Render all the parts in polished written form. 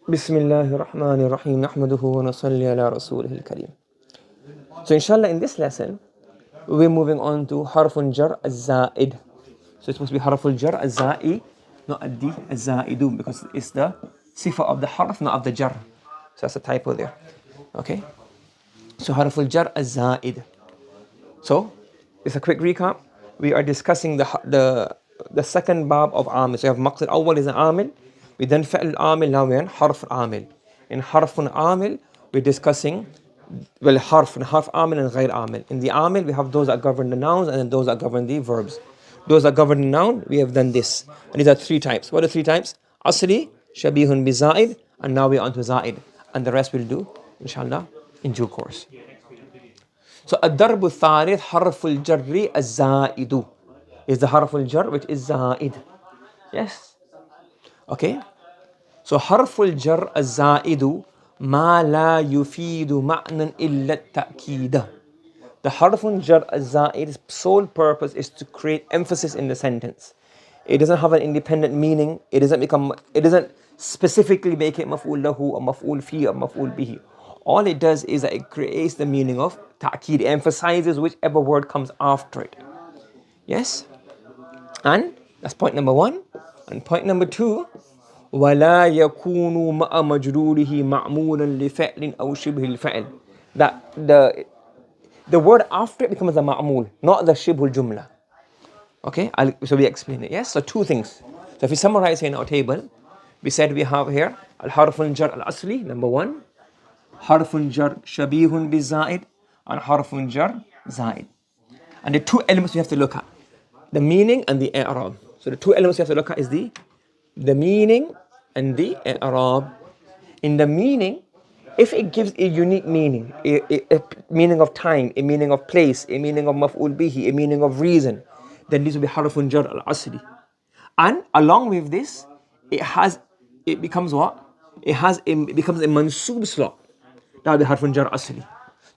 Bismillahir Rahmanir Rahim. Nahmaduhu wa nusalli ala rasulihil kareem. So inshallah in this lesson, we're moving on to harfun jar al-za'id. So it's supposed to be harful jar al-za'i, not ad-di, al-za'idu, because it's the sifa of the harf, not of the jar. So that's a typo there. Okay? So harful jar al-za'id. So, it's a quick recap. We are discussing the second bab of amil. So you have maqsad awwal is an amil. We then fa'al amil, now we're in harf amil. In harfun amil, we're discussing harf amil and ghair amil. In the amil, we have those that govern the nouns and then those that govern the verbs. Those that govern the noun, we have done this. And these are three types. What are three types? Asli, shabihun bi za'id, and now we're on to za'id. And the rest we'll do, inshallah, in due course. So الضرب الثالث حرف الجر الزائد is the حرف الجر which is زائد. Yes. Okay. So حرف الجر الزائد ما لا يفيد معنى إلا التأكيد. The حرف الجر الزائد's sole purpose is to create emphasis in the sentence. It doesn't have an independent meaning. It doesn't specifically make it مفعول له or مفعول فيه or مفعول به. All it does is that it creates the meaning of ta'keed, emphasizes whichever word comes after it. Yes? And that's point number one. And point number two, وَلَا يَكُونُ مَأَ مَجْرُورِهِ مَعْمُولًا لِفَعْلٍ أَوْ شِبْهِ الْفَعْلِ. That the word after it becomes a ma'mul, not the shibhul jumla. Okay? So we explain it. Yes? So two things. So if we summarize here in our table, we said we have here al-harfun jar al-asli, number one. Harfun jar shabihun bi za'id and harfun jar za'id. And the two elements we have to look at, the meaning and the i'rab. So the two elements we have to look at is the meaning and the i'rab. In the meaning, if it gives a unique meaning, a meaning of time, a meaning of place, a meaning of maf'ul bihi, a meaning of reason, then this will be harfun jar al-asli. And along with this, it becomes what? It becomes a mansoob slot. That will be harfun jar asli.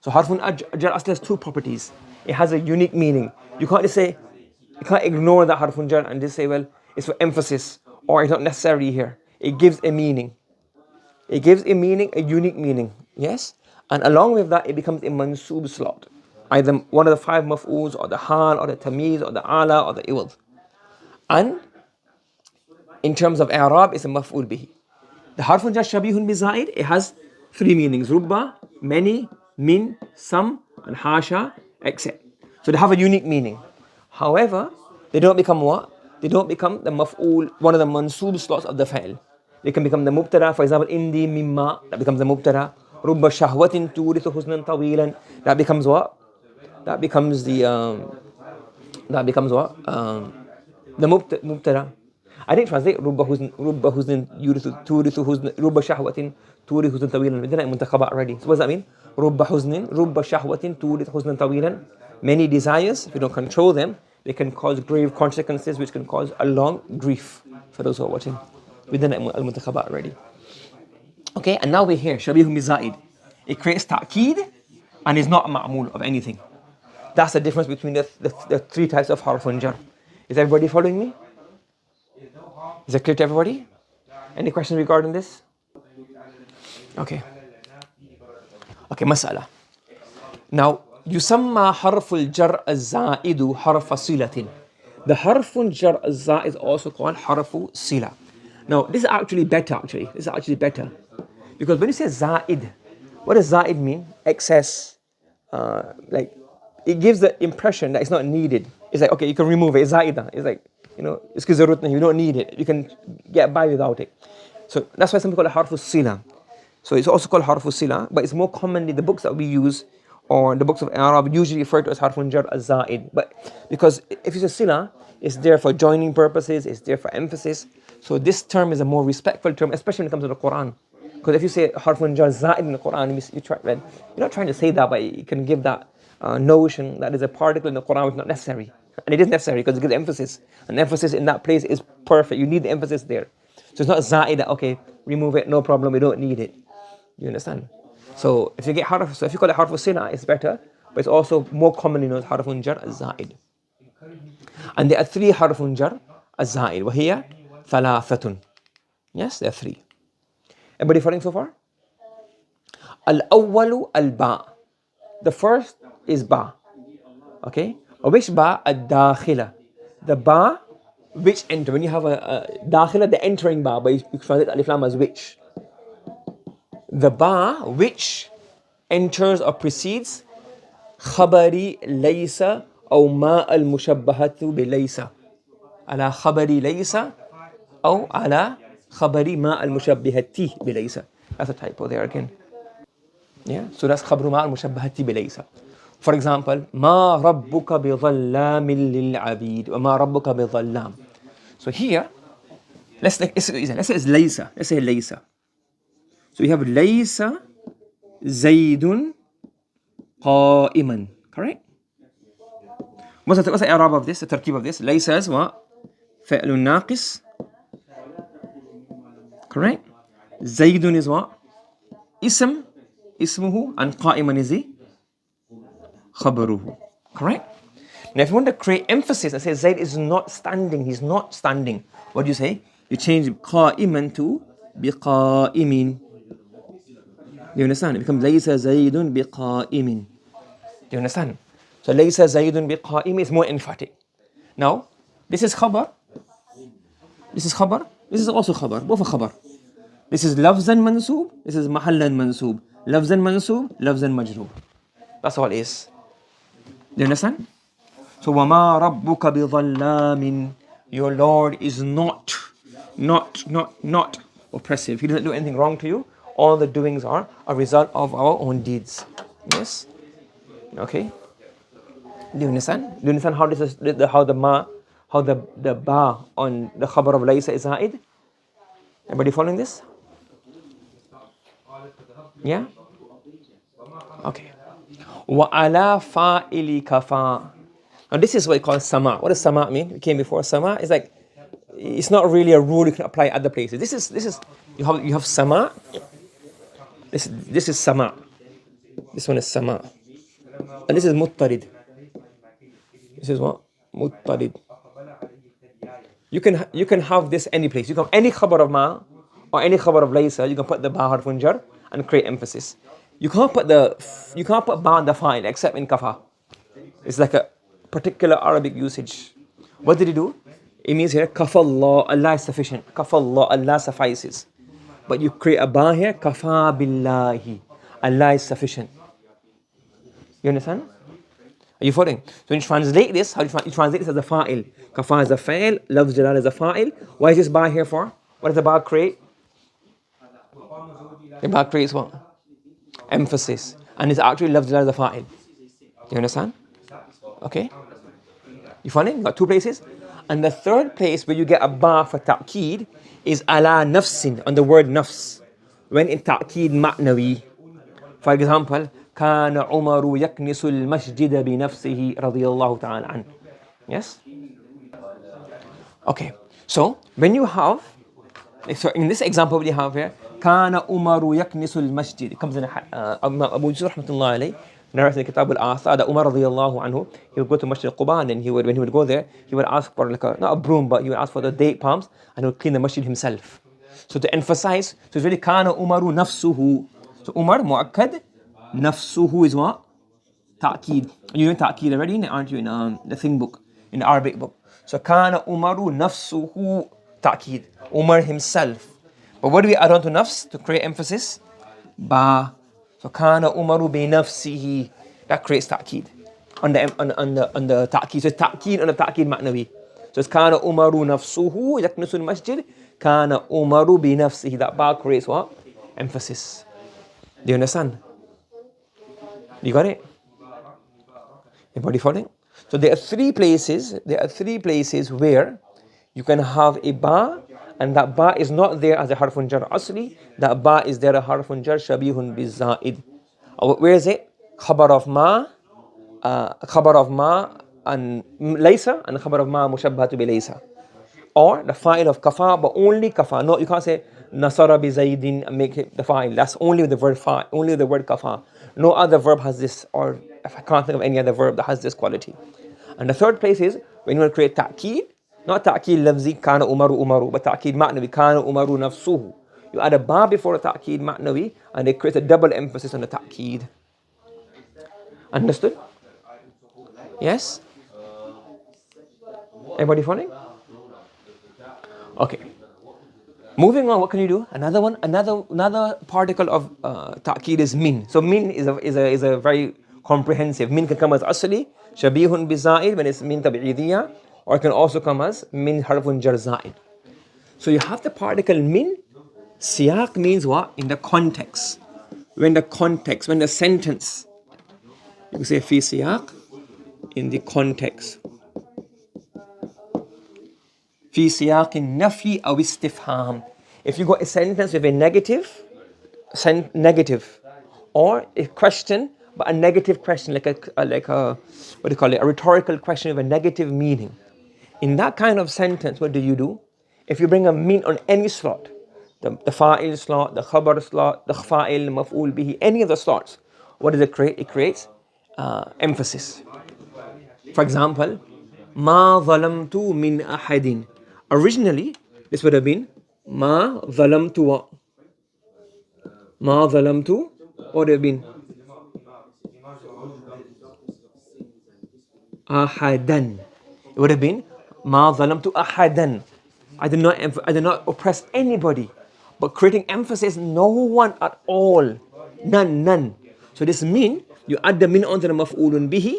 So harfun jar asli has two properties. It has a unique meaning. You can't ignore that harfun jar and just say, well, it's for emphasis or it's not necessary here. It gives a meaning. It gives a meaning, a unique meaning. Yes? And along with that, it becomes a mansoob slot. Either one of the five maf'ools or the hal or the tamiz or the ala or the iwad. And in terms of i'rab, it's a maf'ul bihi. The harfun jar shabihun bi za'id, it has three meanings: rubba, many, min, some, and hasha, except. So they have a unique meaning. However, they don't become what? They don't become the maf'ul, one of the mansoob slots of the fa'il. They can become the mubtada. For example, indi mimma, that becomes the mubtada. Rubba shahwatin turithu husnan tawilan, that becomes what? That becomes the mubtada. I didn't translate rubba huznin turithu huzn, rubba shahwatin turithu huznan tawilan. We did that in muntakhabat already. So what does that mean? Rubba shahwatin turithu huznan tawilan. Many desires, if you don't control them, they can cause grave consequences which can cause a long grief for those who are watching. We did that in al-muntakhabat already. Okay, and now we're here, shabihun bi za'id. It creates ta'keed and is not a ma'mul of anything. That's the difference between the three types of harfun jar. Is everybody following me? Is that clear to everybody? Any questions regarding this? Okay. Okay, mas'ala. Now, yusamma harful jar al-za'idu harfa silatin. The harfun jar al-za' is also called harfu sila. Now, this is actually better, because when you say za'id, what does za'id mean? Excess. Like, it gives the impression that it's not needed. It's like, okay, you can remove it. It's za'ida. It's like, it's kizarutna, you don't need it. You can get by without it. So that's why some people call it harfu sila. So it's also called harfu sila, but it's more commonly the books that we use, or the books of Arab, usually refer to as harfun jar al-za'id. But because if it's a sila, it's there for joining purposes, it's there for emphasis. So this term is a more respectful term, especially when it comes to the Quran. Because if you say harfun jar za'id in the Quran, you're not trying to say that, but you can give that notion that there's a particle in the Quran which is not necessary. And it is necessary because it gives emphasis. And emphasis in that place is perfect. You need the emphasis there. So it's not za'id that, okay, remove it, no problem, we don't need it. You understand? So if you call it harfu sila, it's better, but it's also more commonly known as harfun jar al-za'id. And there are three harfun jar al-za'id. وهي ثلاثة. Yes, there are three. Everybody following so far? Al-awwalu al-ba. The first is ba. Okay? Which ba? Al-Dakhila. The ba which enter. When you have a dakhila, the entering ba, but you translate alif lam as which. The ba which enters or precedes khabari laysa أو ما المشبهة بليس على خبر ليس أو على خبر ما المشبهة بليس. That's a typo there again. Yeah, so that's خبر ما المشبهة بليس. For example, ما ربك بظلام للعبيد وما ربك بظلام. So here, let's say it's ليس. Let's say ليس. So we have ليس زيد قائما. Correct? What's the إعراب of this? The تركيب of this? ليس is what? فعل ناقص. Correct? زيد is what? اسمه and قائما is خبره. Correct? Now if you want to create emphasis and say Zayd is not standing, he's not standing, what do you say? You change قائما to بقائم. Do you understand? It becomes ليس زيد بقائم. Do you understand? So ليس زيد بقائم is more emphatic. Now, this is khabar. This is khabar. This is also khabar. Both are khabar. This is lafzan mansoob. This is mahallan mansoob. Lafzan mansoob. Lafzan majroob. That's all it is. Do you understand? So وَمَا رَبُّكَ بِظَلَّامٍ. Your Lord is not oppressive. He doesn't do anything wrong to you. All the doings are a result of our own deeds. Yes? Okay? Do you understand? Do you understand how this is how the ba on the khabar of laysa is za'id? Everybody following this? Yeah? Okay. وَعَلَى فَائِلِ كَفَى. Now this is what we call sama. What does sama mean? We came before sama. It's like, it's not really a rule you can apply other places. This is you have sama. This is sama. This one is sama. And this is muttarid. This is what? Muttarid. You can have this any place. You can have any khabar of ma or any khabar of laysa. You can put the ba harfun jar and create emphasis. You can't put ba on the fa'il except in kafa. It's like a particular Arabic usage. What did he do? It means here kafa Allah, Allah is sufficient. Kafa Allah, Allah suffices. But you create a ba here, kafa billahi, Allah is sufficient. You understand? Are you following? So when you translate this, how do you translate this as a fa'il? Kafa is a fa'il, lafz jalal is a fa'il. Why is this ba here for? What does the ba create? The ba creates what? Emphasis. And it's actually lafz jalal is a fa'il. Do you understand? Okay? You following? Got two places. And the third place where you get a ba for ta'keed is ala nafsin, on the word nafs. When in ta'keed ma'nawi. For example, كان عمر يكنس المسجد بنفسه رضي الله تعالى عنه. Yes? Okay. So, when you have, so in this example we have here, كان عمر يكنس المسجد. It comes in Abu Yusuf rahmatullah alayhi, narrates in Kitab al-Athar that Umar radiyallahu anhu, he would go to Masjid al-Quba and then when he would go there, he would ask for like not a broom, but he would ask for the date palms and he would clean the masjid himself. So to emphasize, so it's really كان عمر نفسه. So Umar mu'akkad, nafsuhu is what? Ta'keed. You're doing ta'keed already, aren't you, in the thing book, in the Arabic book. So kana umaru nafsuhu ta'keed. Umar himself. But what do we add on to nafs to create emphasis? Ba. So kana umaru bi nafsihi. That creates ta'keed. On the ta'keed. So it's ta'keed on the ta'keed ma'nawi. So it's kana umaru nafsuhu yaknusul masjid. Kana umaru bi nafsihi. That ba creates what? Emphasis. Do you understand? You got it? Everybody following? So there are three places where you can have a ba, and that ba is not there as a harfun jar asli. That ba is there a harfun jar shabihun bizaid. Where is it? Khabar of ma and laysa, and khabar of ma mushabbahatu bi laysa. Or the fa'il of kafa, but only kafa. No, you can't say nasara bi zaidin and make it the fa'il. That's only with the word fa, only the word kafa. No other verb has this, or if I can't think of any other verb that has this quality. And the third place is when you want to create ta'keed, not ta'keed lafzi kana umaru, but ta'keed ma'nawi kana umaru nafsuhu. you add a ba before a ta'keed ma'nawi, and it creates a double emphasis on the ta'keed. Understood? Yes? Everybody following? Okay. Moving on, what can you do? Another particle of ta'keed is min. So min is a very comprehensive. Min can come as asli, shabihun bi za'id when it's min tabi'idiyya, or it can also come as min harfun jar za'id. So you have the particle min. Siyaq means what? In the context. When the sentence, you can say fi siyaq, in the context. Fi siyaq nafi aw istifham. If you got a sentence with a negative, or a question, but a negative question, like a what do you call it? A rhetorical question with a negative meaning. In that kind of sentence, what do? If you bring a min on any slot, the fa'il slot, the khabar slot, the fa'il, maf'ul bihi, any of the slots, what does it create? It creates emphasis. For example, ma zalamtu min ahadin. Originally, this would have been ma zalamtu what? Ma zalamtu, what would have been? Ahadan. It would have been ma zalamtu ahadan. I did not oppress anybody, but creating emphasis, no one at all, none. So this min, you add the min onto the maf'ulun bihi,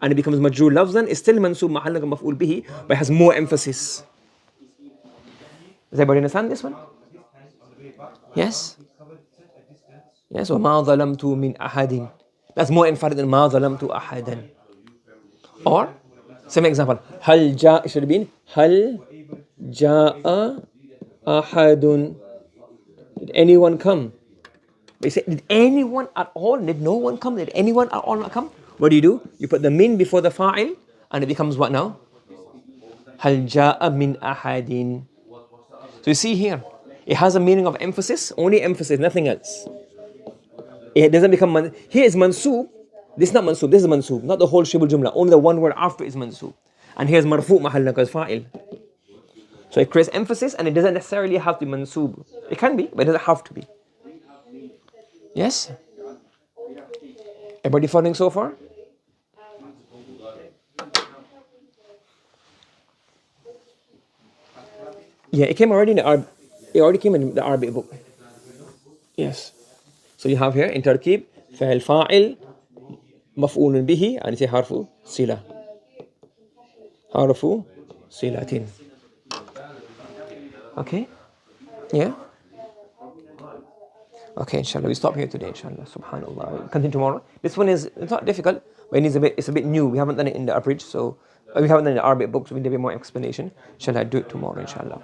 and it becomes majrur lafzan. It's still mansub mahalla maf'ul bihi, but it has more emphasis. Does everybody understand this one? Yes? Yes, wa ma zalamtu min ahadin. That's more emphatic than ma zalamtu ahadan. Or, same example, hal ja'a, it should have been hal ja'a ahadun. Did anyone come? They say, did anyone at all? Did no one come? Did anyone at all not come? What do? You put the min before the fa'il, and it becomes what now? Hal ja'a min ahadin. So you see here, it has a meaning of emphasis, only emphasis, nothing else. It doesn't become, here is mansoob. This is not mansoob, this is mansoob, not the whole shibul jumla. Only the one word after is mansoob. And here's marfu' mahalla because fa'il. So it creates emphasis, and it doesn't necessarily have to be mansoob. It can be, but it doesn't have to be. Yes? Everybody following so far? Yeah, it came already in the it already came in the Arabic book. Yes. So you have here in Tarkib, فعل فاعل مفعول به, and it's a harfu sila. Harfu silatin. Okay? Yeah? Okay, inshallah. We stop here today, inshallah. Subhanallah. We'll continue tomorrow. This one it's not difficult, but it's a bit new. We haven't done it in the abridged, so we haven't done it in the Arabic book, so we need a bit more explanation. Inshallah, I'll do it tomorrow, inshallah.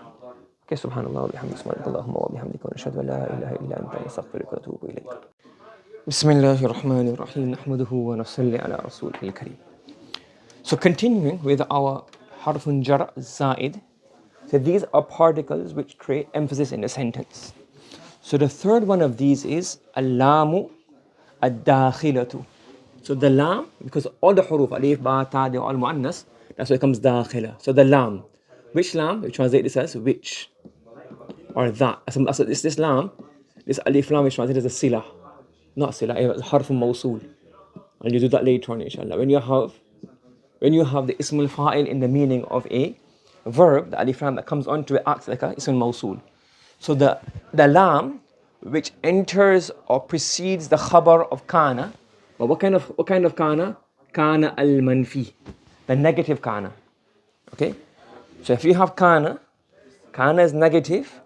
Okay, subhanallah wa bihamdihi, subhanakallahumma wa bihamdika, wa nashhadu an la ilaha illa anta, nastaghfiruka wa natubu ilayk. Bismillahir Rahmanir Rahim. Nahmaduhu wa nusalli ala rasulihil kareem. So continuing with our harfun jar zaid. So these are particles which create emphasis in a sentence. So the third one of these is al-lamu ad-dakhilatu. So the lam, because all the huruf, alif, ba, ta, they're all mu'annas, that's why it comes dakhila. So the lam, which lam? We translate this as which, or that. So this lam, this alif lam, which translated as a sila, not sila, it's harfun mawsool. And you do that later on, inshallah. When you have the ismul fa'il in the meaning of a verb, the alif lam that comes onto it acts like a ismul mawsool. So the lam which enters or precedes the khabar of kana, but what kind of kana? Kana al-manfi, the negative kana. Okay? So if you have kana is negative,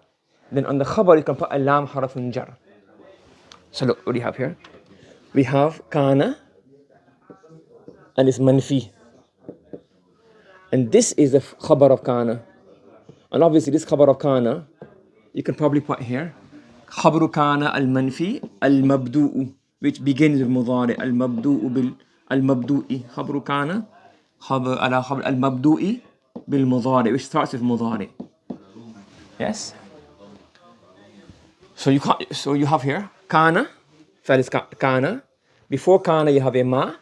then on the khabar you can put a lam harfun jar. So look, what do you have here? We have kana and it's manfi. And this is the khabar of kana. And obviously this khabar of kana, you can probably put here khabru kana al-manfi al-mabdu'u, which begins with mudari, al-mabdu'u bil al-mabdu'i, khabru kana khabar ala khabr al-mabdu'i bil mudari, which starts with mudari. Yes? So you have here kana, that is kana. Before kana you have a ma.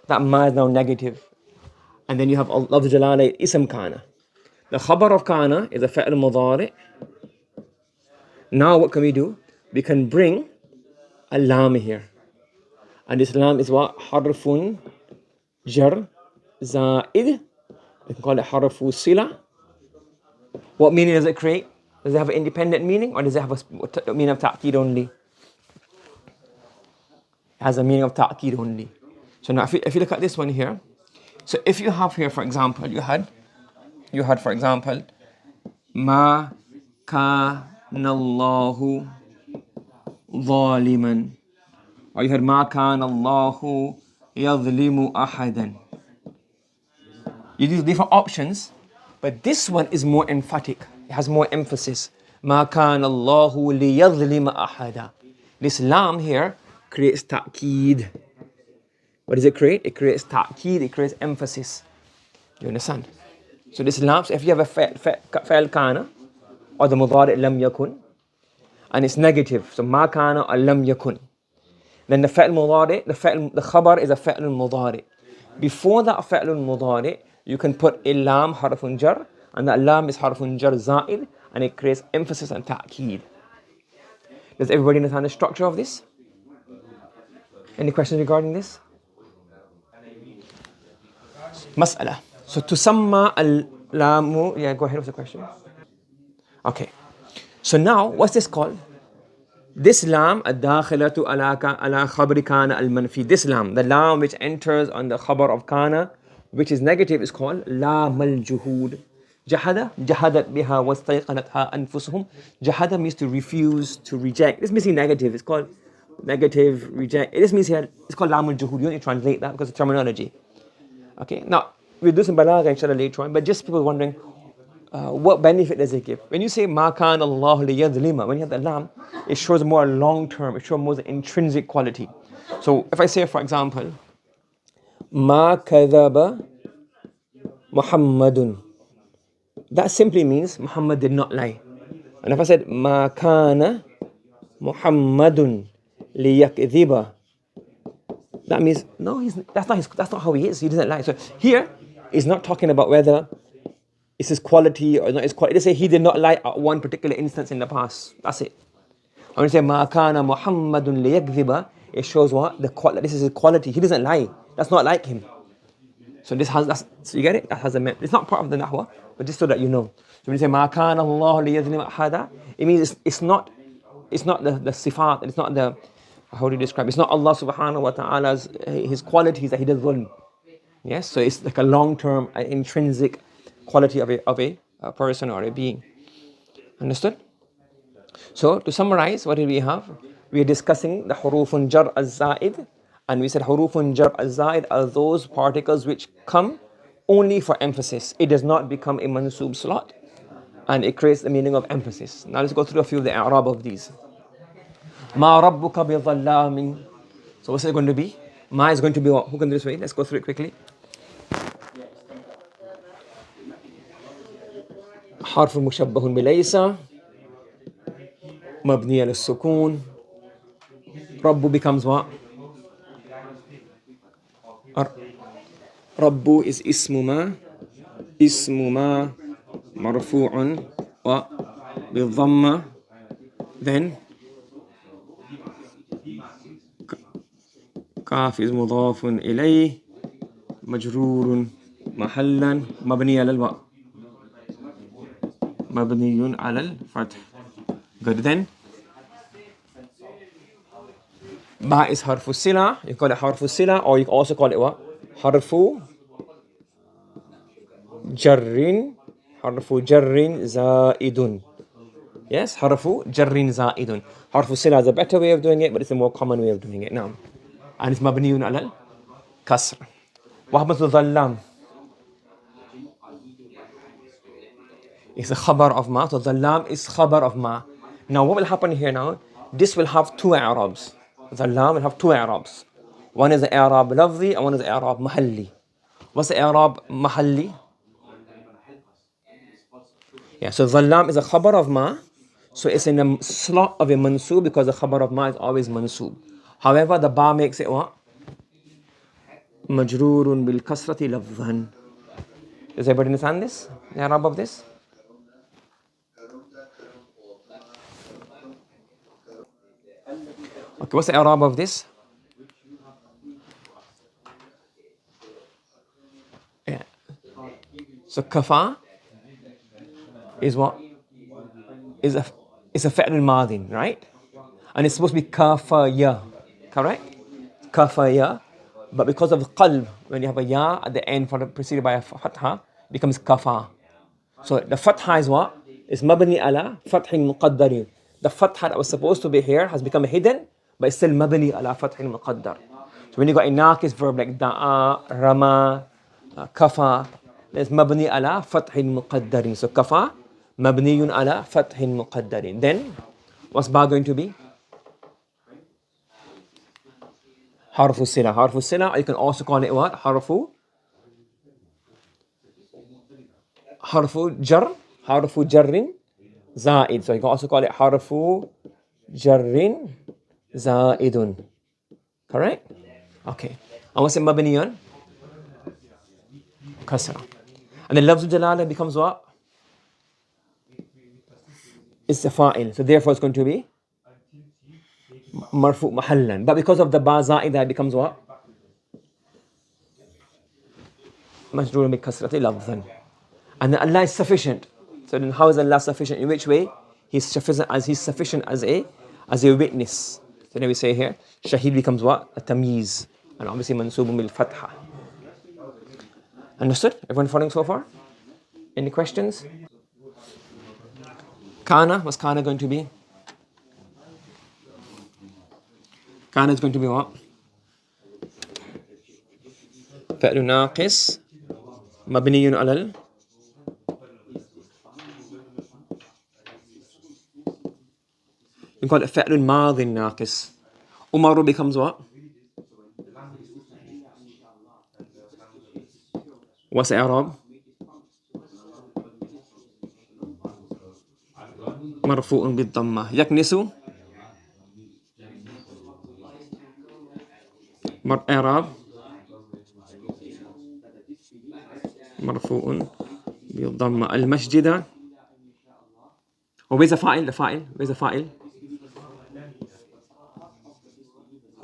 That ma is now negative. And then you have lafz jalala ism kana. The khabar of kana is a fa'il mudari. Now what can we do? We can bring a lam here. And this lam is what? Harfun jar za'id. We can call it harfu sila. What meaning does it create? Does it have an independent meaning, or does it have a meaning of ta'qeed only? It has a meaning of ta'qeed only. So now if you look at this one here, so if you have here, for example, you had for example, ma kana Allahu zaliman, or you had ma kana Allahu yadhlimu ahadan. You use different options, but this one is more emphatic. It has more emphasis. Ma kana Allahu liyadhlima ahada. This lam here creates ta'qeed. What does it create? It creates ta'qeed, it creates emphasis. You understand? So this lam, so if you have a fa'al kana, or the mudari' lam yakun, and it's negative, so ma kana or lam yakun, then the fa'al mudari', the khabar is a fa'al mudari'. Before that fa'al mudari', you can put a lam harfun jar, and that lam is harfun jar za'id, and it creates emphasis and ta'qeed. Does everybody understand the structure of this? Any questions regarding this? Mas'ala. So tusamma al-lamu, yeah, go ahead with the question. Okay. So now, what's this called? This lam, الداخلة على خبر كان المنفي. This lam, the lam which enters on the khabar of kana, which is negative, is called لام الجحود. جحد جحدت بها واستيقنتها أنفسهم. جحد means to refuse, to reject. This means negative. It's called negative, reject. This means here, it's called لام الجحود. You don't need to translate that because of terminology. Okay, now we'll do some balagha inshallah later on, but just people wondering, what benefit does it give? When you say ma kana Allah liyadhlima, when you have the lam, it shows more long term, it shows more the intrinsic quality. So if I say, for example, ma kadhaba Muhammadun, that simply means Muhammad did not lie. And if I said ma kana Muhammadun liyakdhiba, that means no, that's not how he is. He doesn't lie. So here, it's not talking about whether it's his quality or not his quality. It just say he did not lie at one particular instance in the past. That's it. When you say ma kana Muhammadun liyakdhiba, it shows what this is his quality. He doesn't lie. That's not like him. So so you get it. That has a. It's not part of the Nahwa, but just so that you know. So when you say ma kana Allah liyadhlima ahada, it means it's not the sifat. It's not the, how do you describe? It's not Allah subhanahu wa ta'ala's his qualities that he does dhulm. Yes, so it's like a long-term, intrinsic quality of a person or a being. Understood? So to summarize, what did we have? We are discussing the hurufun jar al-za'id, and we said hurufun jar al-za'id are those particles which come only for emphasis. It does not become a mansub slot, and it creates the meaning of emphasis. Now let's go through a few of the i'rab of these. Ma rabbuka bi dhallamin. So what's it going to be? Ma is going to be what? Who can do this way? Let's go through it quickly. حرف مشبه بليس مبني على السكون. رب becomes what? رب is اسم ما مرفوع بالضمة. Then كاف is مضاف إليه مجرور محلا مبني على الواو مبني على الفتح. Good. Then ba is harfu sila. You call it harfu sila, or you also call it what? Harfu jarrin. Harfu jarrin zaidun. Yes, harfu jarrin zaidun. Harfu sila is a better way of doing it, but it's a more common way of doing it now. And it's mabniyun ala al-kasr. What happens to dhallam? It's a khabar of ma. So dhallam is khabar of ma. Now what will happen here now? This will have two i'rabs. Dhallam will have two i'rabs. One is the i'rab lafzi and one is the i'rab محلي. What's the i'rab محلي? Yeah, so dhallam is a khabar of ma. So it's in the slot of a mansub because the khabar of ma is always mansub. However, the ba makes it what? Majroorun bil kasrati lafzan. Does everybody understand this? The i'rab of this? Okay, what's the i'rab of this? Yeah. So kafa is what? Is a fi'l al-madin, right? And it's supposed to be kafaya, correct? Kafaya, but because of the qalb, when you have a ya at the end preceded by a fatha, it becomes kafa. So the fatha is what? It's mabni ala fathin muqaddarin. The fatha that was supposed to be here has become hidden, but it's still mabni ala fathin muqaddar. So when you got a naqis verb like da'a, rama, kafa, there's mabni ala fathin muqaddarin. So kafa, mabniyun ala fathin muqaddarin. Then, what's ba going to be? Harfu sila. Harfu sila, you can also call it what? Harfu jar. Harfu jarrin za'id. So you can also call it harfu jarrin za'idun. Correct? Okay. And what's it mabniyan? Kasra. And then lafzul jalala becomes what? It's the fa'il. So therefore it's going to be marfu mahallan. But because of the ba za'ida, it becomes what? Majrur bi kasrati lafzan. And then Allah is sufficient. So then how is Allah sufficient? In which way? He's sufficient as a witness. So then we say here, shahid becomes what? A tamyiz. And obviously mansubun bil fatha. Understood? Everyone following so far? Any questions? Kana, what's Kana going to be? Kana is going to be what? فعل ناقص مبني على we call it فعل الماضي الناقص. Umaru becomes what? What's the i'rab? مرفوع بالضمة. يكنس إعراب مرفوع بالضمة. المسجد. وبيز فاعل. بيز فاعل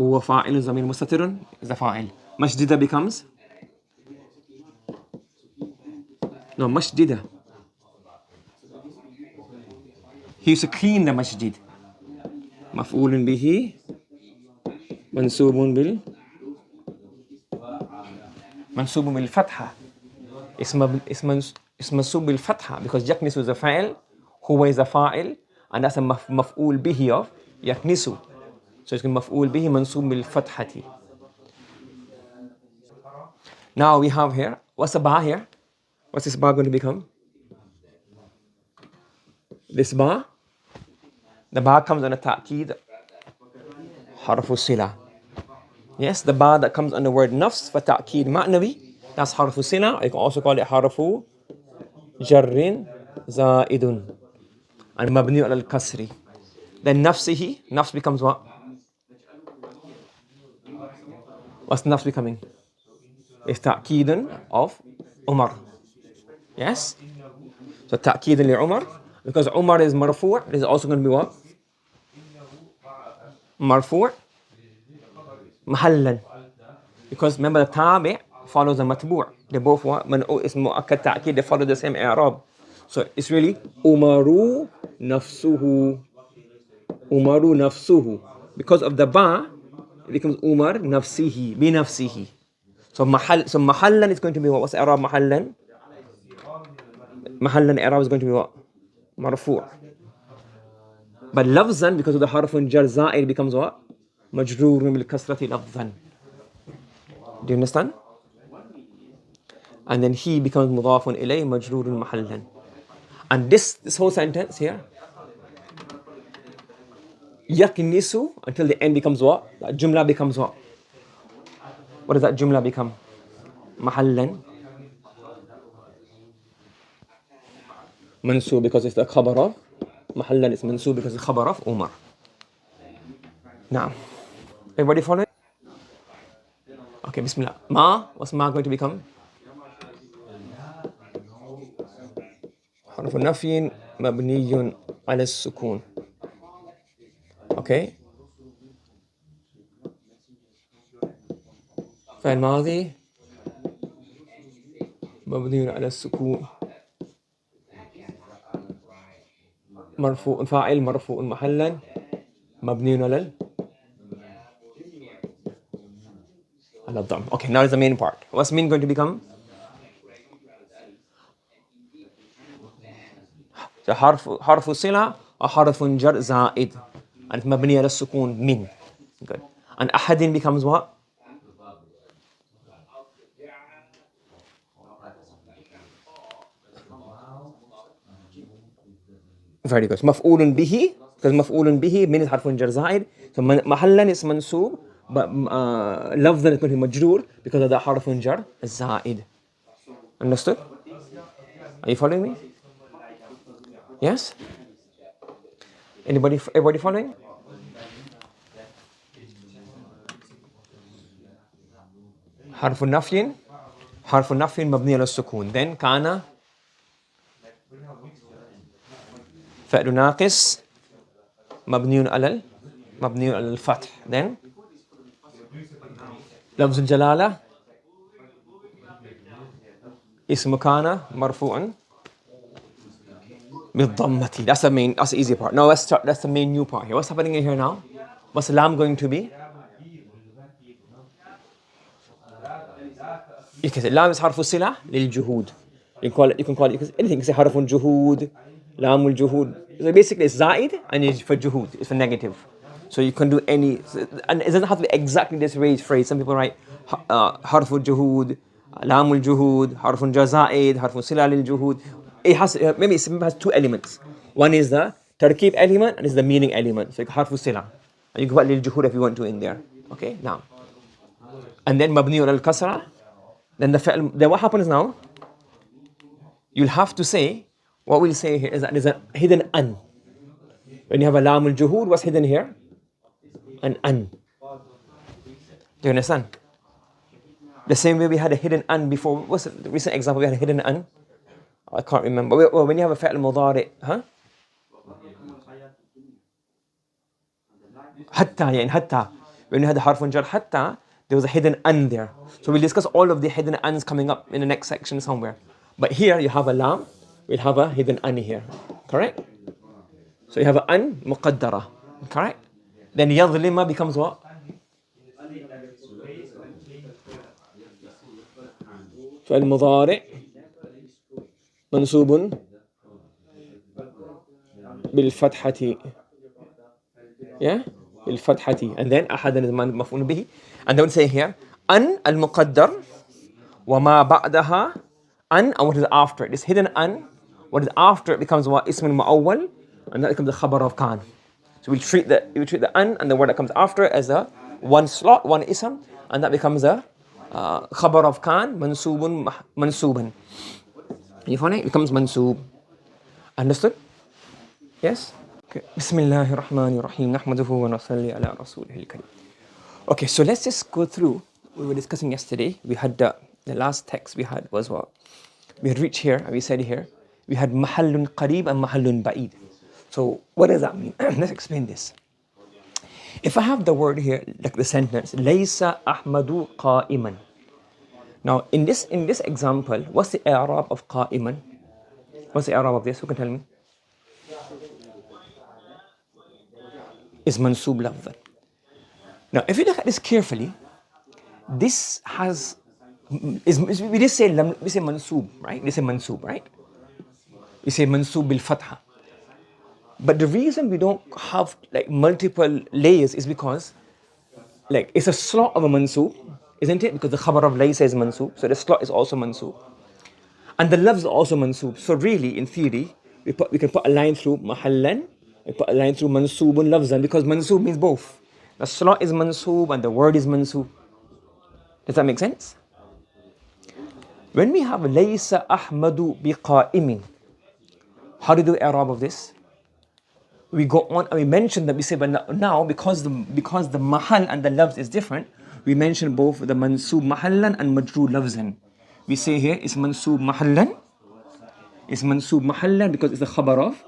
هو فاعل ضمير مستتر إذا فاعل. مسجد becomes no مسجد. He used to clean the masjid. مفعول به منصوب بالفتحة. اسم منصوب بالفتحة because يكنس is a فاعل, هو is a فاعل, and that's a مفعول به of يكنس. So it's مفعول به منصوب بالفتحة. Now we have here, what's the ba here? What's this ba going to become? This ba, the ba comes on a ta'keed, harfu sila. Yes, the ba that comes on the word nafs for ta'keed ma'nawi, that's harfu sila. You can also call it harfu jarrin za'idun and mabni al kasri. Then nafsihi, nafs becomes what? What's nafs becoming? It's ta'keedun of Umar. Yes? So ta'keedun li Umar. Because Umar is marfu', it is also going to be what? Marfu' mahallan. Because remember the tabi' follows the matbu'. They both what? Man'u is mu'akkad ta'keed, they follow the same i'rab. So it's really Umaru nafsuhu. Umaru nafsuhu. Because of the ba, it becomes Umar nafsihi, bi nafsihi. So mahallan is going to be what? What's i'rab mahallan? Mahallan i'rab is going to be what? Marfu'. But lafzan, because of the harfun jar za'id, becomes what? Majroorun bil kasrati lafzan. Do you understand? And then he becomes mudafun ilay, majroorun mahallan. And this whole sentence here, yaknisu, until the end becomes what? That jumla becomes what? What does that jumla become? Mahallan. Mansub because it's the khabar of. Mahallan is mansub because it's the khabar of Umar. Now, everybody follow it? Okay, bismillah. Ma, what's ma going to become? حرف نفي مبني على السكون. Okay, فعل ماضي مبني على السكون مرفوع فاعل مرفوع محلا مبني على الضم. Okay, now is the main part. What's mean going to become? So حرف صلة or حرف جر زائد and it's مبني على السكون من. Good. And أحد becomes what? Very good. مفعول به because مفعول به من حرف جر زائد. So محلا is منصوب but لفظا is going to be مجرور because of the حرف جر زائد. Understood? Are you following me? Yes? Everybody following? حرف نفي مبني على السكون. Then كان فعل ناقص مبني على الفتح. Then لفظ الجلالة اسم كان مرفوع بالضمة. That's the easy part. Now let's start. That's the main new part here. What's happening in here now? What's the lam going to be? You can say lam is حرف الصلة للجهود. You can call it anything. You can say حرف الجهود, لام الجهود. So basically it's زائد and it's for جهود. It's for negative. So you can do any, and it doesn't have to be exactly this phrase. Some people write حرف الجهود, لام الجهود, حرف جر زائد, حرف الصلة للجهود. It has maybe it has two elements. One is the tarkib element and is the meaning element. So حرف الصلة. And you can put للجهود if you want to in there. Okay, now. And then مبني على الكسرة. Then then what happens now? You'll have to say, what we'll say here is that there's a hidden an. When you have a lam al-juhud, what's hidden here? An an. Do you understand? The same way we had a hidden an before. What's the recent example we had a hidden an? I can't remember. Well, when you have a fi'l mudari, huh? Hatta, yeah, in hatta. When you had the harfun jar hatta, there was a hidden an there. So we'll discuss all of the hidden ans coming up in the next section somewhere. But here you have a lam, we'll have a hidden an here. Correct? So you have an an muqaddara. Correct? Then yadhlima becomes what? فعل مضارع منصوب بالفتحة. Yeah? بالفتحة. And then أحد مفعول به. And then we say here an al-muqaddar وما بعدها an, and what is after it. This hidden an, what is after it becomes what? Ism al-mu'awwal, and that becomes the khabar of kan. So we treat the an and the word that comes after it as a one slot, one ism, and that becomes a khabar of kan, mansuban. You find it? It becomes mansub. Understood? Yes? Okay. Bismillahir Rahmanir Rahim. Nahmaduhu wa nusalli ala rasulihil kareem. Okay, so let's just go through. We were discussing yesterday. We had the last text we had was what? We had reached here, and we said here, we had mahallun qareeb and mahallun ba'id. So what does that mean? Let's explain this. If I have the word here, like the sentence, Laysa Ahmadu qa'iman. Now, in this example, what's the i'rab of qa'iman? What's the i'rab of this? Who can tell me? Is mansub lafzan. Now, if you look at this carefully, this has we say mansub, right? We say mansub, right? We say mansub bil fatha. But the reason we don't have like multiple layers is because like it's a slot of a mansub, isn't it? Because the khabar of laysa is mansub, so the slot is also mansub. And the lafz is also mansub. So really, in theory, we can put a line through mahallan, we put a line through mansubun lafzan, because mansub means both. The slot is mansub and the word is mansub. Does that make sense? When we have laysa ahmadu biqa'imin, how do you do i'rab of this? We go on and we mention that we say, but now because the mahal and the lafz is different, we mention both the mansub mahallan and majrur lafzan. We say here it's mansub mahallan. It's mansub mahallan because it's the khabar of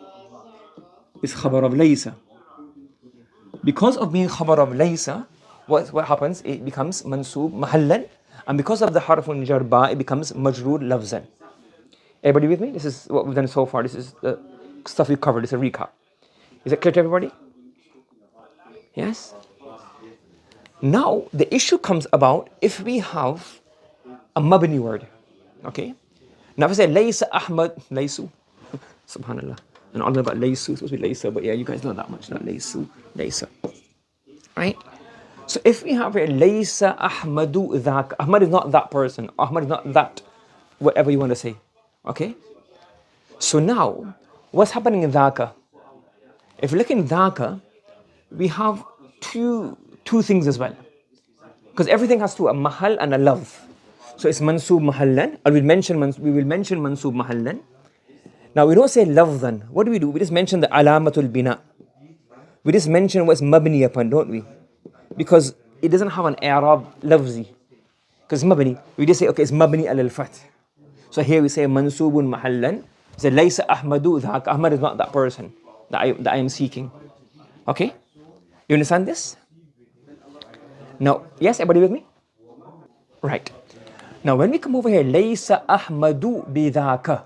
laysa. Because of being khabar of laysa, what happens? It becomes mansub mahallan. And because of the harfun jar ba, it becomes majroor lafzan. Everybody with me? This is what we've done so far. This is the stuff we covered. It's a recap. Is it clear to everybody? Yes? Now, the issue comes about if we have a mabni word. Okay? Now, if I say, Laysa Ahmad, Laysu. Subhanallah. And all about Laysu, it's supposed to be Laysa, but yeah, you guys know that much. Not Laysu, Laysa. Right? So if we have here, Laysa Ahmadu dhaka. Ahmad is not that person. Ahmad is not that, whatever you want to say. Okay? So now, what's happening in dhaka? If you look in dhaka, we have two things as well. Because everything has two, a mahal and a love. So it's mansub mahallan, or we will mention mansub mahallan. Now we don't say lafzan. What do? We just mention the alamatul bina. We just mention what's mabni upon, don't we? Because it doesn't have an i'rab lafzi. Because mabni, we just say, okay, it's mabni al-fath. So here we say mansubun mahallan. Say laysa ahmadu dhaka. Ahmad is not that person that I am seeking. Okay? You understand this? Now, yes, everybody with me? Right. Now, when we come over here, laysa ahmadu bidhaka,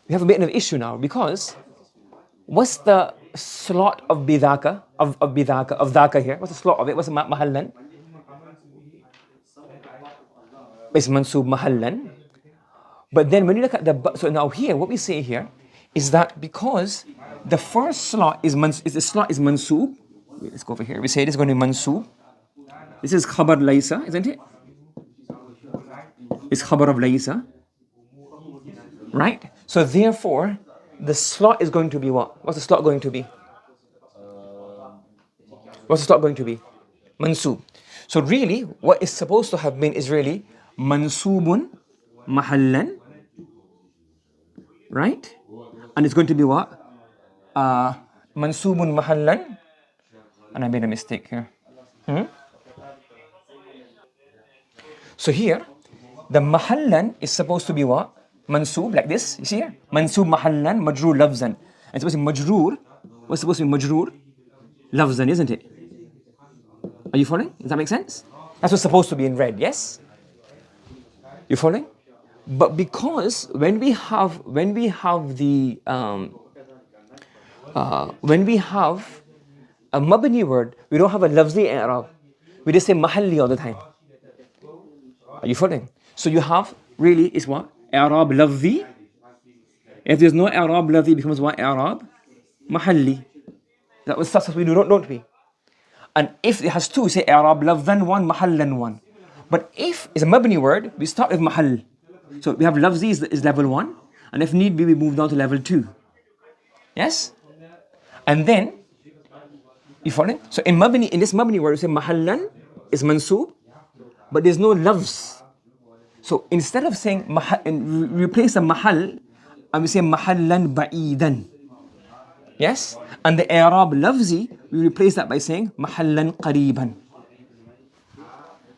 we have a bit of an issue now, because what's the slot of bidhaka, of dhaka here? What's the slot of it? What's the mahallan? It's mansub mahallan. But then when you look at so now here, what we say here is that because the first slot is mansub. Wait, let's go over here. We say it is going to be mansub. This is khabar laysa, isn't it? It's khabar of laysa. Right? So therefore, the slot is going to be what? What's the slot going to be? What's the slot going to be? Mansub. So really, what is supposed to have been is really mansubun mahallan. Right? And it's going to be what? Mansubun mahallan. And I made a mistake here. So here, the mahallan is supposed to be what? Mansub, like this. You see here? Mansub mahallan, majroor lafzan. It's supposed to be majroor. What's supposed to be majroor? Lafzan, isn't it? Are you following? Does that make sense? That's what's supposed to be in red, yes? You following? But because when we have a mabni word, we don't have a lafzi i'rab. We just say mahalli all the time. Are you following? So you have, really, is what? I'rab lafzi. If there's no i'rab lafzi, it becomes what? I'rab mahalli. That's what we do, don't we? And if it has two, say i'rab lafzan one, mahallan one. But if it's a mabni word, we start with mahall. So we have lafzi is level 1, and if need be, we move down to level 2. Yes? And then, you following? So in this mabni word, we say mahallan is mansub, but there's no lafz. So instead of saying replace the mahal, and we say mahallan ba'idan. Yes? And the i'rab lafzi, we replace that by saying mahallan qariban.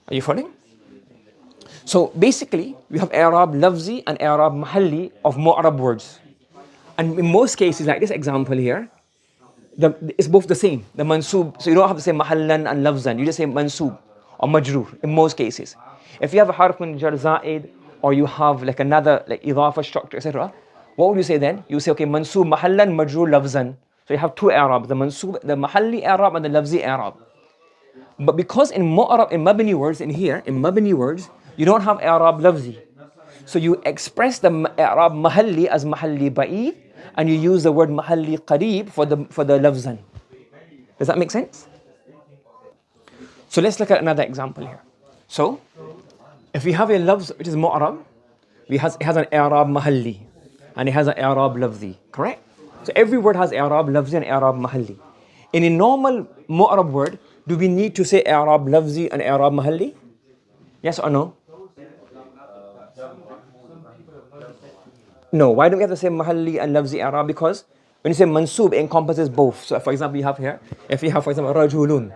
Are you following? So basically, we have i'rab lafzi and i'rab mahalli of mu'rab words. And in most cases, like this example here, it's both the same, the mansub. So you don't have to say mahallan and lafzan, you just say mansub or majroor in most cases. If you have a harfun jar za'id, or you have like another like idafa structure, etc., what would you say then? You say, okay, mansub mahallan, majroor lafzan. So you have two i'rab, the mansub, the mahalli i'rab and the lafzi i'rab. But because in mu'rab, in mabni words, in mabni words, you don't have i'rab lafzi. So you express the i'rab mahalli as mahalli ba'id, and you use the word mahalli qareeb for the lafzan. Does that make sense? So let's look at another example here. So if we have a lafz which is mu'rab, it has an i'rab mahalli and it has an i'rab lafzi, correct? So every word has i'rab lafzi and i'rab mahalli. In a normal mu'rab word, do we need to say i'rab lafzi and i'rab mahalli? Yes or no? No. Why don't we have to say mahalli and lafzi i'rab? Because when you say mansub, it encompasses both. So for example, you have here, if you have, for example, rajulun.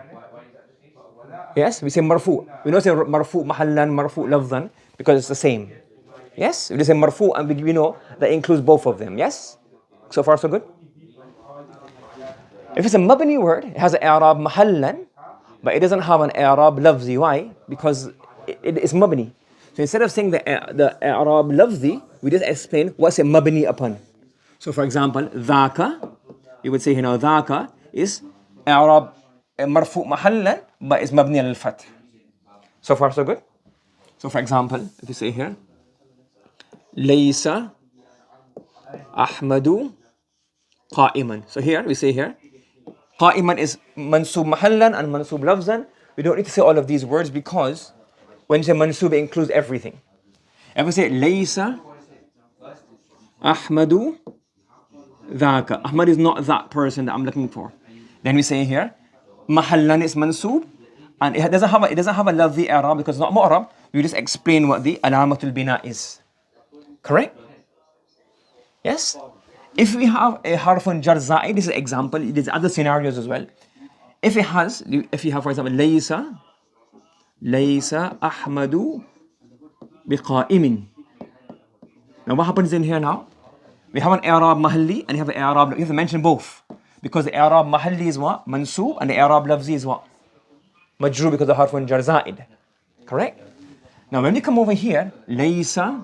Yes, we say marfu. We don't say marfu mahallan, marfu lafzan, because it's the same. Yes, we just say marfu, and we know that includes both of them. Yes? So far so good? If it's a mabni word, it has an i'rab mahallan, but it doesn't have an i'rab lafzi. Why? Because it's mabni. So instead of saying the I'rab lafzi, we just explain what's it mabni upon. So for example, dhaka, you would say here now, dhaka is I'rab marfu mahallan, but it's mabni al-fath. So far so good? So for example, if you say here, laysa Ahmadu qa'iman. So here, we say here, qa'iman is mansub mahallan and mansub lafzan. We don't need to say all of these words because when you say mansub, it includes everything. If we say laysa Ahmadu dhaka. Ahmad is not that person that I'm looking for. Then we say here, mahallan is mansub, and it doesn't have a lafzi i'rab because it's not mu'rab. We just explain what the alamatul bina is. Correct? Yes? If we have a harfun jar za'id, this is an example, there's other scenarios as well. If you have, for example, laysa Ahmadu biqa'imin. Now what happens in here now? We have an i'rab mahalli and you have an i'rab, you have to mention both. Because the i'rab mahalli is what? Mansub, and the i'rab lafzi is what? Majrur, because the harfun jar za'id. Correct? Now when you come over here, laysa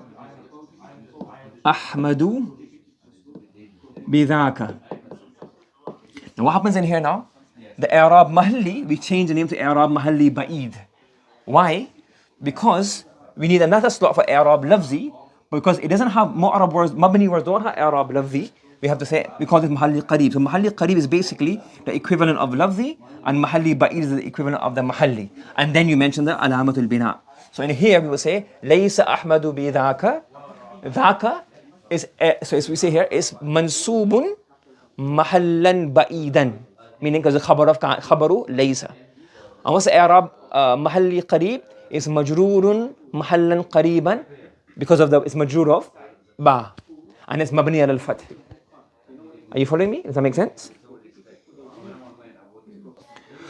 Ahmadu bidhaka. Now what happens in here now? The i'rab mahalli, we change the name to i'rab mahalli ba'id. Why? Because we need another slot for i'rab lafzi, because it doesn't have mu'rab words, mabni words don't have i'rab lafzi. We have to say, we call this mahalli qareeb. So mahalli qareeb is basically the equivalent of lafzi, and mahalli ba'id is the equivalent of the mahalli. And then you mention the alamatul bina. So in here we will say, laysa Ahmadu bidhaka. Dhaka is, so as we say here, is mansubun mahallan ba'idan, meaning because the khabaru laysa. And what's the i'rab mahalli qareeb is majrurun mahallan qareeban, because of it's majrur of ba, and it's mabni al-fath. Are you following me? Does that make sense?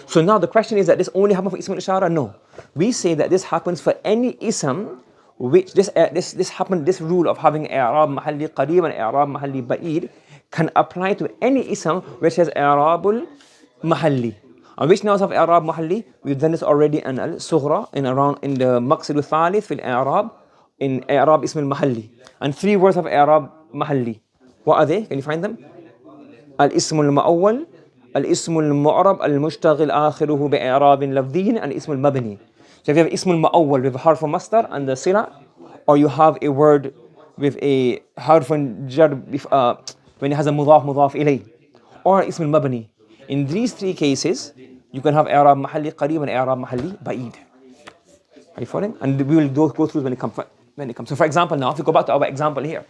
So now the question is that this only happens for ism al-ishara? No. We say that this happens for any ism which this rule of having i'rab mahalli qareeb and i'rab mahalli ba'id can apply to any ism which has i'rabul mahalli. And which knows of i'rab mahalli? We've done this already in al-sughra, in the maqsid al-thalith fil i'rab, in i'rab ism al-mahalli. And 3 words of i'rab mahalli. What are they? Can you find them? Al-ism al-mu'awwal, al-ism al-mu'rab, al-mushtaghil akhiruhu bi'irabin lafdhiyin, and ism al-mabni. So if you have ism al-mu'awwal with harf masdar and the sila, or you have a word with a harfun jar when it has a mudaf ilay, or ism al-mabni. In these 3 cases, you can have i'rab mahalli qareeb and i'rab mahalli ba'id. Are you following? And we will go through when it comes. So for example now, if we go back to our example here.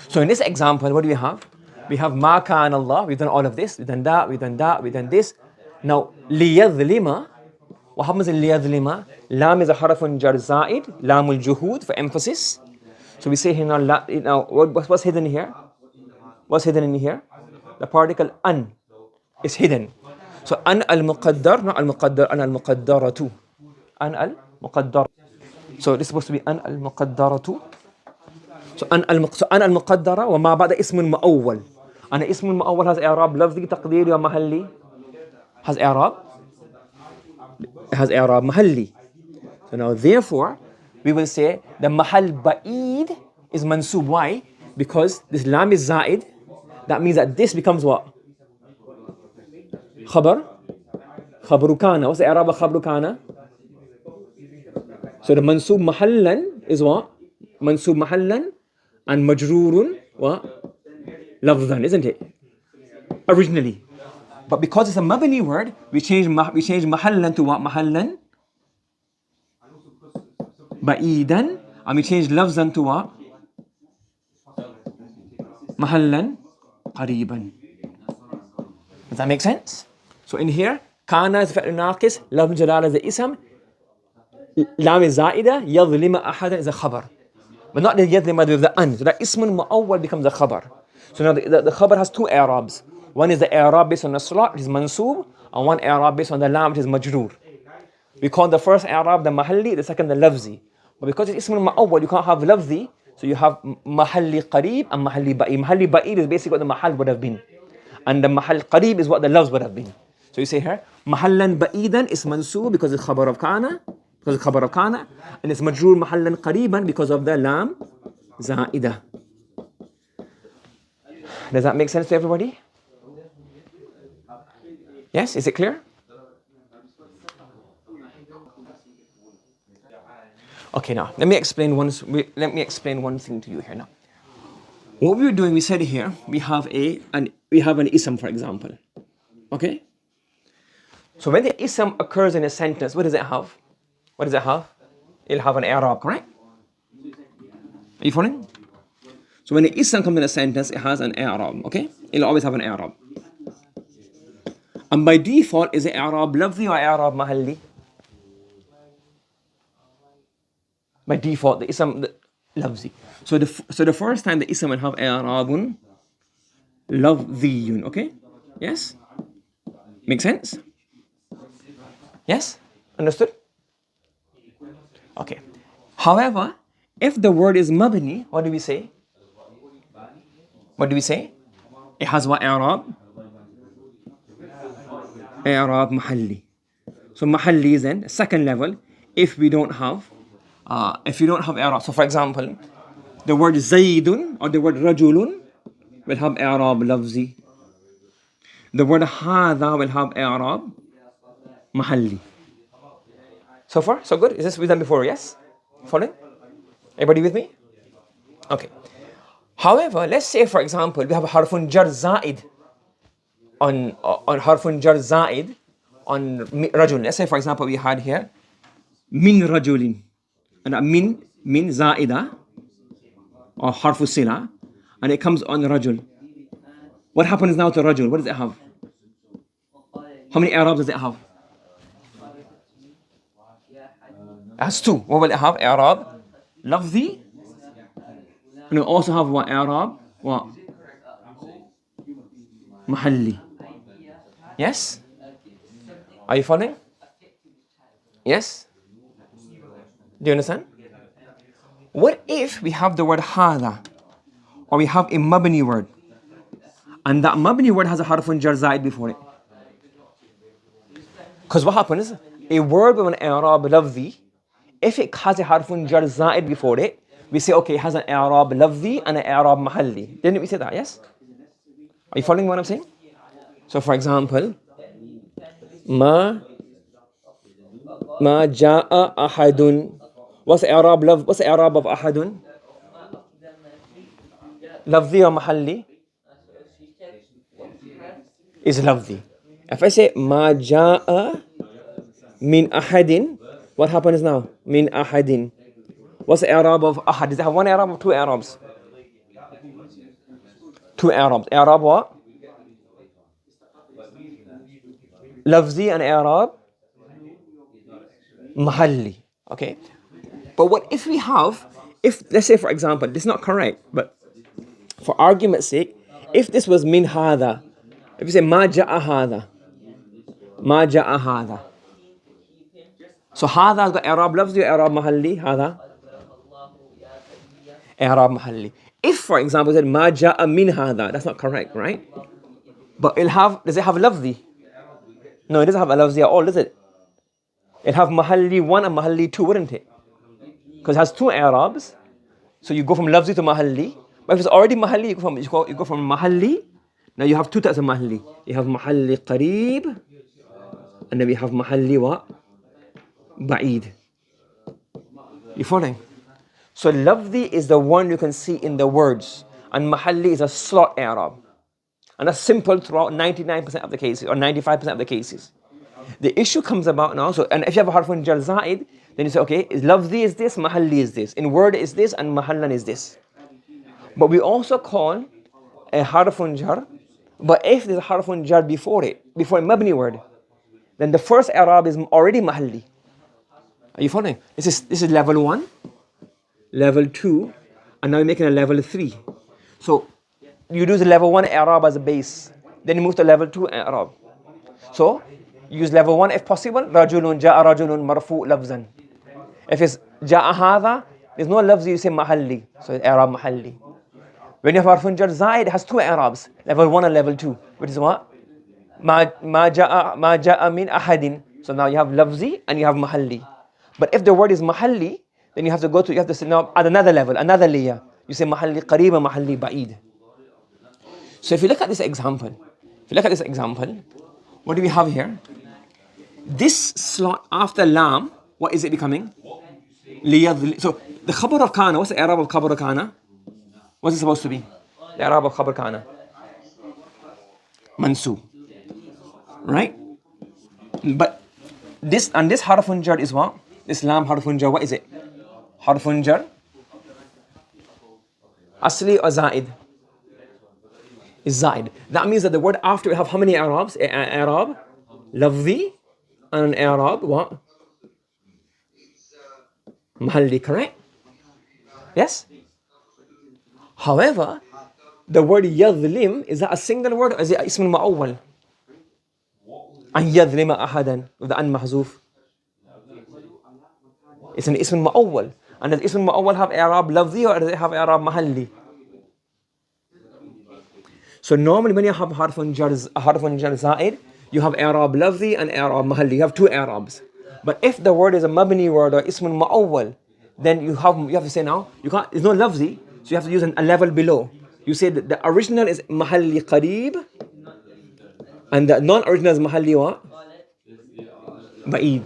So in this example, what do we have? We have ma kana Allah, we've done all of this, we've done that, we've done this. Now, liyadhlima, what happens in liyadhlima? Lam is a harfun jar za'id, lamul juhud for emphasis. So we say here now, what's hidden here? What's hidden in here? The particle an is hidden. So an al-muqaddar, not al-muqaddar, an al-muqaddaratu. An al-muqaddar. So this is supposed to be an al-muqaddaratu. So an al-muqaddara wa ma ba'da ism al-mu'awwal. And the ism al-mu'awwal has i'rab lafzi, taqdiri wa mahalli. Has i'rab? It has i'rab mahalli. So now therefore, we will say the mahal ba'id is mansub. Why? Because this lam is za'id. That means that this becomes what? Khabar? Khabaru kana. What's the i'rab of khabaru kana? So the mansub mahallan is what? Mansub mahallan and majrurun what? Lafzan, isn't it? Originally. But because it's a mabni word, we change mahallan to what? Mahallan ba'idan, and we change lafzan to what? Mahallan qareeban. Does that make sense? So in here, kana is fi'l naqis, lafz jalala is the ism, lam is za'ida, yadhlima ahada is a khabar. But not the yadhlima with the an. So that ismun mu'awwal becomes a khabar. So now the khabar has 2 i'rabs. One is the i'rab based on the salat, which is mansub, and one i'rab based on the lam, which is majroor. We call the first i'rab the mahalli, the second the lafzi. But because it's ismun mu'awwal, you can't have lafzi, so you have mahalli qareeb and mahalli ba'id. Mahalli ba'id is basically what the mahal would have been. And the mahal qareeb is what the lafz would have been. So you say here, mahallan ba'idan is mansub because it's khabar of kana, because it's khabar of kana, and it's majroor mahallan qariban because of the lam za'ida. Does that make sense to everybody? Yes, is it clear? Okay, now let me explain one thing to you here now. What we were doing, we said here we have an ism, for example. Okay? So when the ism occurs in a sentence, what does it have? What does it have? It'll have an i'rab, correct? Are you following? So when the ism comes in a sentence, it has an i'rab, okay? It'll always have an i'rab. And by default, is it i'rab lafzi or i'rab mahalli? By default, the ism lafzi. So the first time the ism will have i'rabun lafziyun, okay? Yes? Make sense? Yes? Understood? Okay. However, if the word is mabni, what do we say? What do we say? It has what i'rab? I'rab mahalli. So mahalli is then second level if we don't have i'rab. So for example, the word zaydun or the word rajulun will have i'rab lafzi. The word hadha will have i'rab mahalli. So far, so good? Is this we done before? Yes? Following? Everybody with me? Okay. However, let's say for example, we have a harfun jar za'id on harfun jar za'id on rajul. Let's say for example, we had here min rajulin. And min za'ida or harfu sila, and it comes on rajul. What happens now to rajul? What does it have? How many i'rabs does it have? It has two. What will it have? I'rab lafzi, and it also have what? I'rab what? Mahalli. Yes? Are you following? Yes? Do you understand? What if we have the word hadha, or we have a mabni word, and that mabni word has a harfun jar zaid before it? Because what happens, a word with an i'rab lafzi, if it has a harfun jar zaid before it, we say, okay, it has an i'rab lafzi and an i'rab mahalli. Didn't we say that, yes? Are you following what I'm saying? So for example, ma ja'a ahadun. What's the i'rab of ahadun? Lafzi or mahalli? Is lafzi. If I say ma ja'a min ahadin, what happens now? Min ahadin. What's the i'rab of ahad? Does it have one i'rab or two i'rabs? Two i'rabs. I'rab what? Lafzi and i'rab mahalli. Okay. But what if we have, let's say for example, this is not correct, but for argument's sake, if this was min hadha, if you say ma ja'a hadha, ma ja'a hadha. So hadha has got i'rab lafzi or i'rab mahalli? Hadha? I'rab mahalli. If for example, said ma ja'a min hadha, that's not correct, right? But does it have lafzi? No, it doesn't have a lafzi at all, does it? It'll have mahalli 1 and mahalli 2, wouldn't it? Because it has two i'rabs. So you go from lafzi to mahalli. But if it's already mahalli, you go from mahalli. Now you have two types of mahalli. You have mahalli qareeb, and then we have mahalli what? Ba'id. You following? So lafzi is the one you can see in the words, and mahalli is a slot i'rab. And that's simple throughout 99% of the cases, or 95% of the cases. The issue comes about now, and if you have a harfun jar zaid, then you say, okay, lafzi is this, mahalli is this. In word is this, and mahallan is this. But we also call a harfun jar, but if there's a harfun jar before a mabni word, then the first i'rab is already mahalli. Are you following? This is level 1, level 2, and now you're making a level 3. So you use level 1 i'rab as a base, then you move to level 2 i'rab. So use level 1 if possible. Rajulun ja'a rajulun marfu' lafzan. If it's ja'a hadha, there's no lafzi, you say mahalli. So it's i'rab mahalli. When you have harfun jar zaid, it has two i'rabs, level 1 and level 2, which is what? Ma ja'a min ahadin. So now you have lafzi and you have mahalli. But if the word is محلي, then you have to say now at another level, another layer. You say محلي قريب and محلي بعيد. So if you look at this example, what do we have here? This slot after lam, what is it becoming? So the khabar of kana, what's the i'rab of khabar of kana? What's it supposed to be? The i'rab of khabar kana? Mansoob. Right? But this harfun jar is what? This lam harfun jar, what is it? Harfun jar? Asli or za'id? Is za'id. That means that the word after we have how many i'rabs? I'rab, lafzi, and i'rab what? Mahalli, correct? Yes? However, the word yadhlim, is that a single word or is it ism ma'awwal? An yadhlima ahadan, with the an mahzuf. It's an ism ma'awwal. And does ism ma'awwal have i'rab lafzi or does it have i'rab mahalli? So normally when you have harfun jar za'id, you have i'rab lafzi and i'rab mahalli. You have two i'rabs. But if the word is a mabni word or ism ma'awwal, then you have to say now, it's not lafzi, so you have to use a level below. You say that the original is mahalli qareeb and the non-original is mahalli what? Ba'id.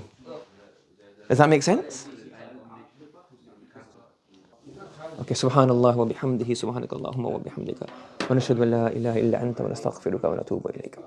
Does that make sense? Okay, subhanallah wa bihamdihi, subhanakallahumma wa bihamdika, wa nashhadu an la ilaha illa anta wa nastaghfiruka wa natubu ilayka.